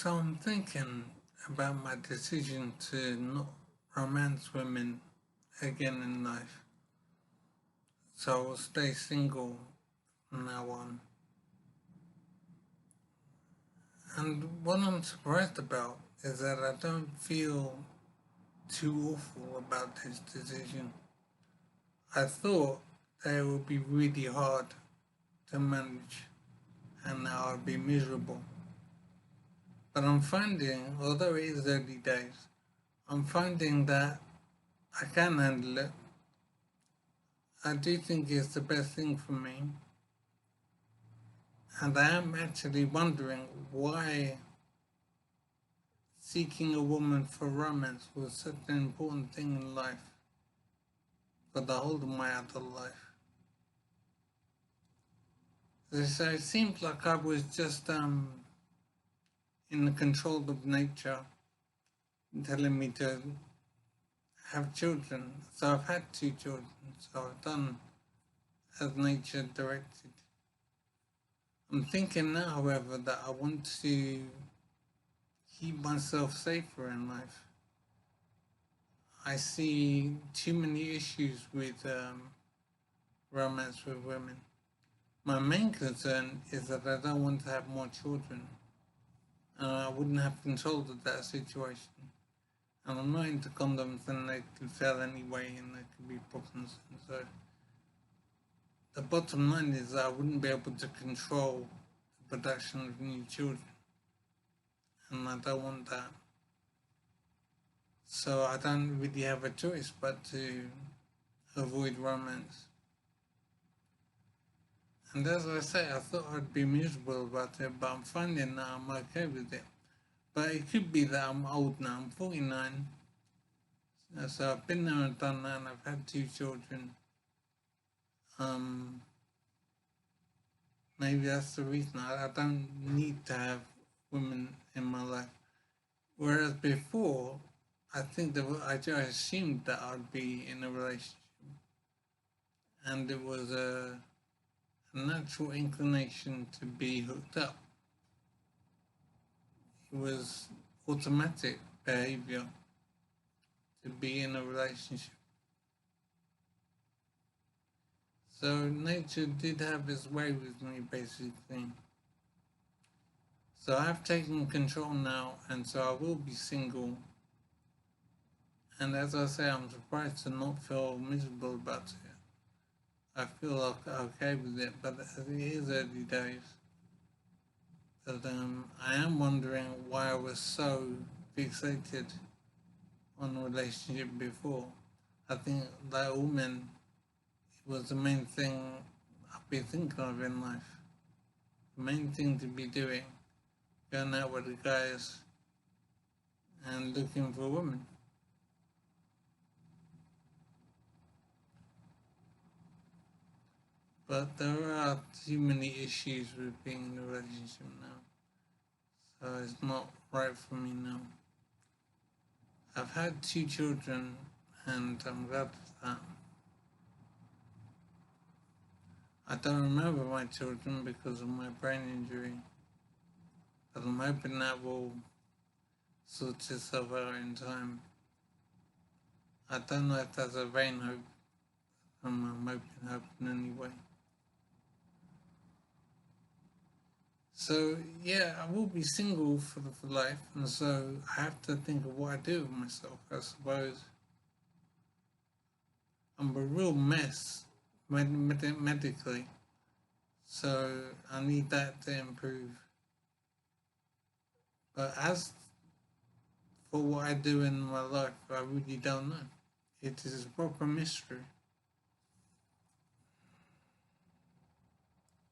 So I'm thinking about my decision to not romance women again in life. So I will stay single from now on. And what I'm surprised about is that I don't feel too awful about this decision. I thought that it would be really hard to manage and that I'd be miserable. But I'm finding, although it is early days, I'm finding that I can handle it. I do think it's the best thing for me. And I am actually wondering why seeking a woman for romance was such an important thing in life for the whole of my adult life. So it seems like I was just in the control of nature telling me to have children. So I've had two children. So I've done as nature directed. I'm thinking now, however, that I want to keep myself safer in life. I see too many issues with romance with women. My main concern is that I don't want to have more children, and I wouldn't have control of that situation. And I'm not into condoms, and they could fail anyway, and there could be problems. And so, the bottom line is that I wouldn't be able to control the production of new children, and I don't want that. So I don't really have a choice but to avoid romance. And as I say, I thought I'd be miserable about it, but I'm finding that I'm okay with it. But it could be that I'm old now, I'm 49. So I've been there and done that, and I've had two children. Maybe that's the reason. I don't need to have women in my life. Whereas before, I think that I just assumed that I'd be in a relationship. And it was a natural inclination to be hooked up. It was automatic behavior to be in a relationship. So nature did have its way with me, basically. So I've taken control now, and so I will be single. And as I say, I'm surprised to not feel miserable about it. I feel okay with it, but it is early days. But I am wondering why I was so fixated on a relationship before. I think, like all men, it was the main thing I've been thinking of in life. The main thing to be doing, going out with the guys and looking for women. But there are too many issues with being in a relationship now. So it's not right for me now. I've had two children and I'm glad for that. I don't remember my children because of my brain injury. But I'm hoping that will sort itself out in time. I don't know if that's a vain hope. I'm hoping anyway. So yeah, I will be single for life, and so I have to think of what I do with myself. I suppose I'm a real mess medically, so I need that to improve. But as for what I do in my life, I really don't know. It is a proper mystery.